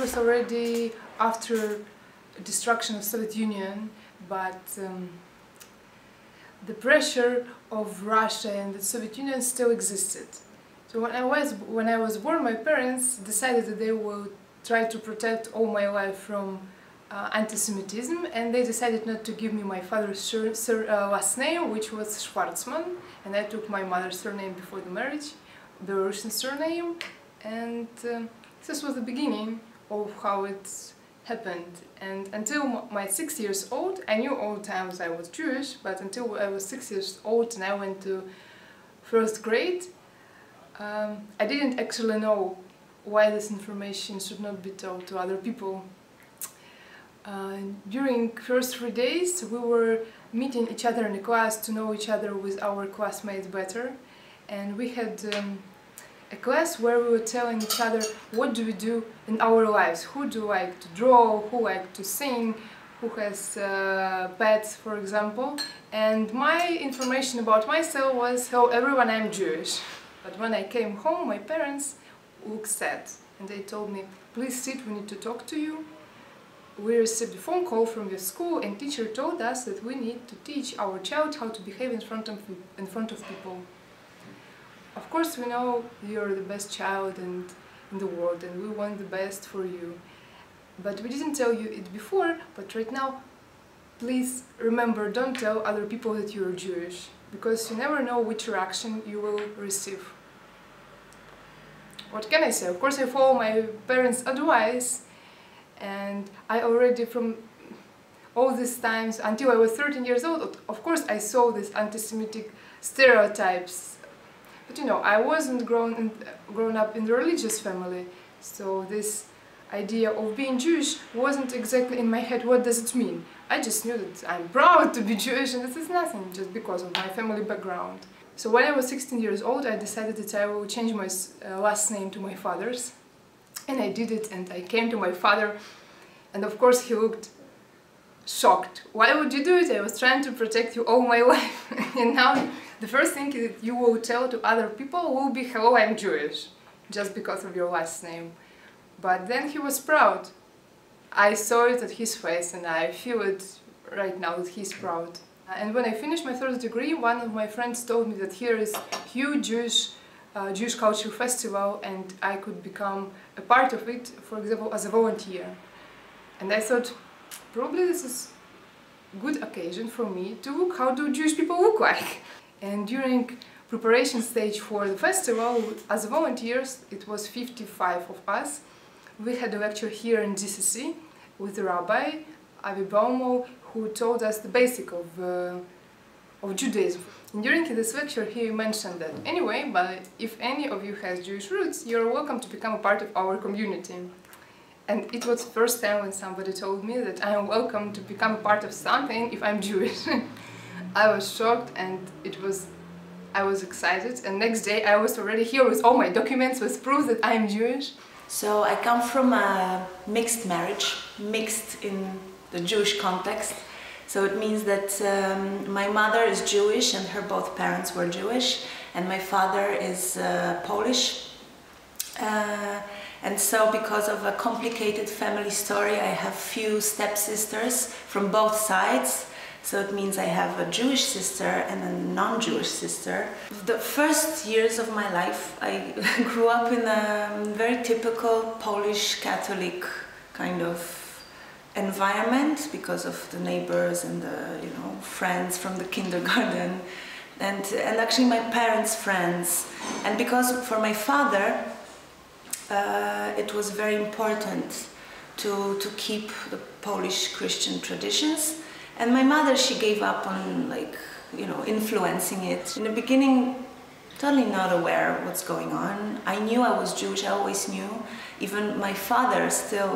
was already after destruction of Soviet Union, but the pressure of Russia and the Soviet Union still existed. So when I was born, my parents decided that they will try to protect all my life from anti-Semitism, and they decided not to give me my father's last name, which was Schwarzman, and I took my mother's surname before the marriage, Belarusian surname, and this was the beginning of how it happened. And until my 6 years old, I knew all the times I was Jewish, but until I was 6 years old and I went to first grade, I didn't actually know why this information should not be told to other people. During first 3 days we were meeting each other in the class to know each other with our classmates better, and we had a class where we were telling each other what do we do in our lives, who do like to draw, who like to sing, who has pets, for example. And my information about myself was, "Hello everyone, I'm Jewish." But when I came home, my parents looked sad and they told me, "Please sit, we need to talk to you. We received a phone call from your school and teacher told us that we need to teach our child how to behave in front of people. Of course we know you're the best child in the world and we want the best for you. But we didn't tell you it before, but right now, please remember, don't tell other people that you're Jewish, because you never know which reaction you will receive." What can I say? Of course I follow my parents' advice, and I already from all these times until I was 13 years old, of course I saw these anti-Semitic stereotypes. But you know, I wasn't grown up in the religious family, so this idea of being Jewish wasn't exactly in my head. What does it mean? I just knew that I'm proud to be Jewish and this is nothing, just because of my family background. So when I was 16 years old, I decided that I will change my last name to my father's. And I did it, and I came to my father, and of course he looked shocked. "Why would you do it? I was trying to protect you all my life." And now the first thing that you will tell to other people will be, "Hello, I'm Jewish," just because of your last name. But then he was proud. I saw it at his face, and I feel it right now that he's proud. And when I finished my third degree, one of my friends told me that here is a huge Jewish culture festival and I could become a part of it, for example, as a volunteer. And I thought, probably this is a good occasion for me to look how do Jewish people look like. And during preparation stage for the festival, as volunteers, it was 55 of us. We had a lecture here in GCC with the rabbi, Avi Baumo, who told us the basic of Judaism. And during this lecture he mentioned that anyway, but if any of you has Jewish roots, you're welcome to become a part of our community. And it was the first time when somebody told me that I am welcome to become a part of something if I'm Jewish. I was shocked and I was excited, and next day I was already here with all my documents with proof that I am Jewish. So I come from a mixed marriage, mixed in the Jewish context. So it means that my mother is Jewish and her both parents were Jewish, and my father is Polish. And so because of a complicated family story, I have few stepsisters from both sides. So it means I have a Jewish sister and a non-Jewish sister. The first years of my life, I grew up in a very typical Polish Catholic kind of environment because of the neighbors and the friends from the kindergarten and actually my parents' friends. And because for my father it was very important to keep the Polish Christian traditions. And my mother, she gave up on influencing it. In the beginning, totally not aware of what's going on. I knew I was Jewish, I always knew. Even my father still,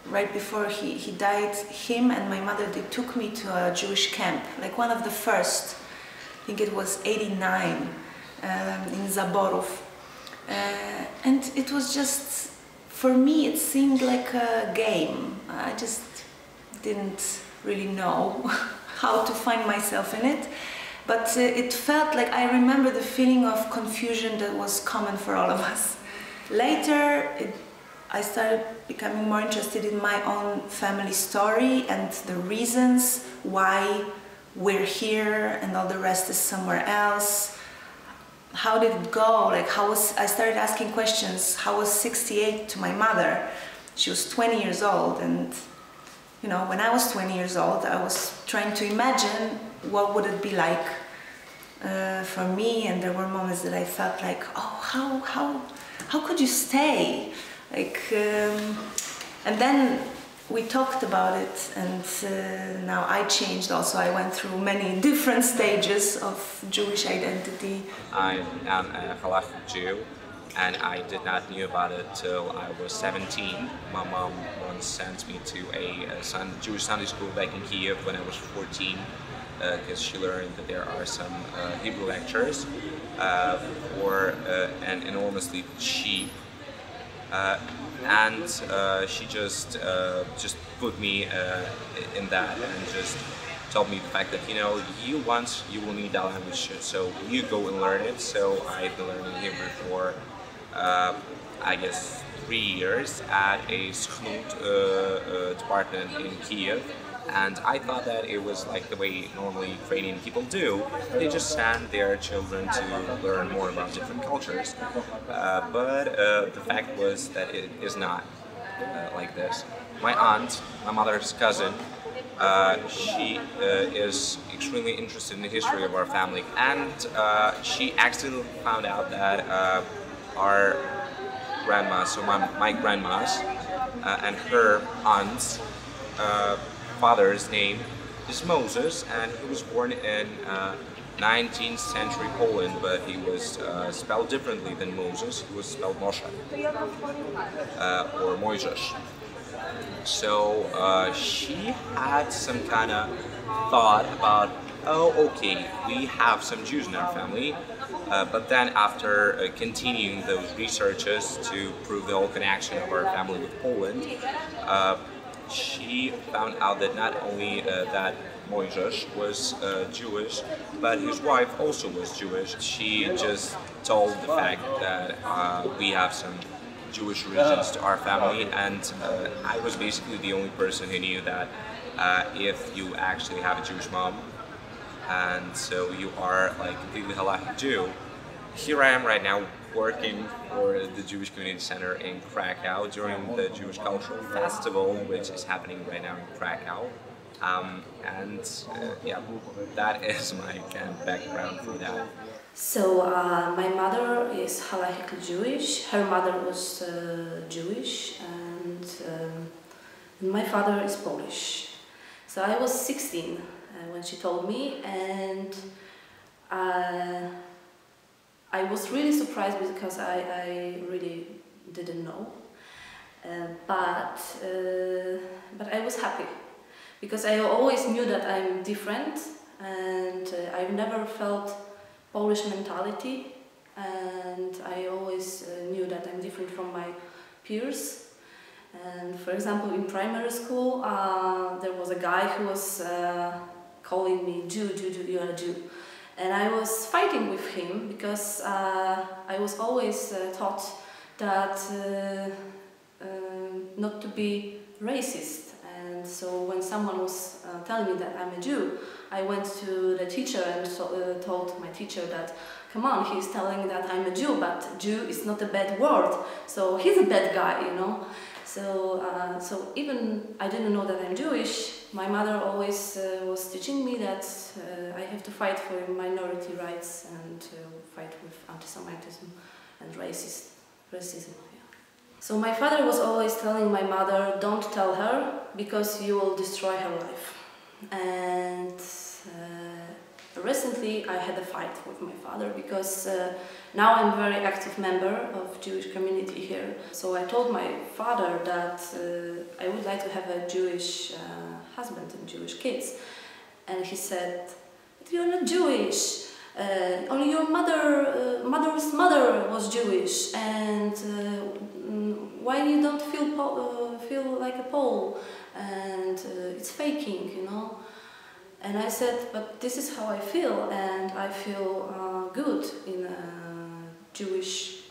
right before he died, him and my mother, they took me to a Jewish camp, like one of the first, I think it was 89, in Zaborów. And it was just, for me, it seemed like a game. I just didn't really know how to find myself in it, but it felt like, I remember the feeling of confusion that was common for all of us. Later, I started becoming more interested in my own family story and the reasons why we're here and all the rest is somewhere else. How did it go? Like, I started asking questions. How was 68 to my mother? She was 20 years old, and you know, when I was 20 years old, I was trying to imagine what would it be like for me, and there were moments that I felt like, oh, how could you stay? Like, and then we talked about it, and now I changed also. I went through many different stages of Jewish identity. I am a halachic Jew, and I did not know about it till I was 17. My mom once sent me to a Jewish Sunday school back in Kiev when I was 14, because she learned that there are some Hebrew lectures for an enormously cheap. And she just put me in that and just told me the fact that, you know, you will need that language, so you go and learn it. So I've been learning Hebrew for I guess 3 years at a SHOAH department in Kiev. And I thought that it was like the way normally Ukrainian people do. They just send their children to learn more about different cultures. But the fact was that it is not like this. My aunt, my mother's cousin, she is extremely interested in the history of our family, and she accidentally found out that our grandma, so my grandma's and her aunt's father's name is Moses, and he was born in 19th century Poland, but he was spelled differently than Moses. He was spelled Moshe or Mojżesz. So she had some kind of thought about, oh, okay, we have some Jews in our family, but then after continuing those researches to prove the whole connection of our family with Poland, she found out that not only that Mojżesz was Jewish, but his wife also was Jewish. She just told the fact that we have some Jewish origins to our family, and I was basically the only person who knew that if you actually have a Jewish mom, and so you are like completely halachic Jew. Here I am right now working for the Jewish Community Center in Krakow during the Jewish Cultural Festival, which is happening right now in Krakow. Yeah, that is my kind of background for that. So my mother is halachic Jewish, her mother was Jewish, and my father is Polish. So I was 16 when she told me, and I was really surprised because I really didn't know, but I was happy because I always knew that I'm different, and I've never felt Polish mentality, and I always knew that I'm different from my peers. And for example, in primary school, there was a guy who was calling me Jew, you are a Jew. And I was fighting with him because I was always taught that not to be racist. And so when someone was telling me that I'm a Jew, I went to the teacher and told my teacher that, come on, he's telling that I'm a Jew, but Jew is not a bad word, so he's a bad guy, you know. So even I didn't know that I'm Jewish, my mother always was teaching me that I have to fight for minority rights and fight with anti-Semitism and racism. Yeah. So my father was always telling my mother, don't tell her because you will destroy her life. And recently I had a fight with my father because now I'm a very active member of Jewish community here. So I told my father that I would like to have a Jewish husband and Jewish kids. And he said, you're not Jewish, only your mother's mother was Jewish, and why you don't feel like a Pole, and it's faking, you know. And I said, but this is how I feel, and I feel good in a Jewish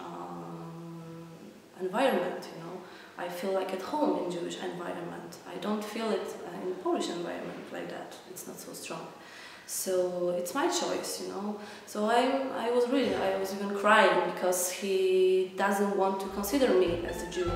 environment, you know. I feel like at home in Jewish environment. I don't feel it in Polish environment like that. It's not so strong. So it's my choice, you know. So I was even crying because he doesn't want to consider me as a Jew.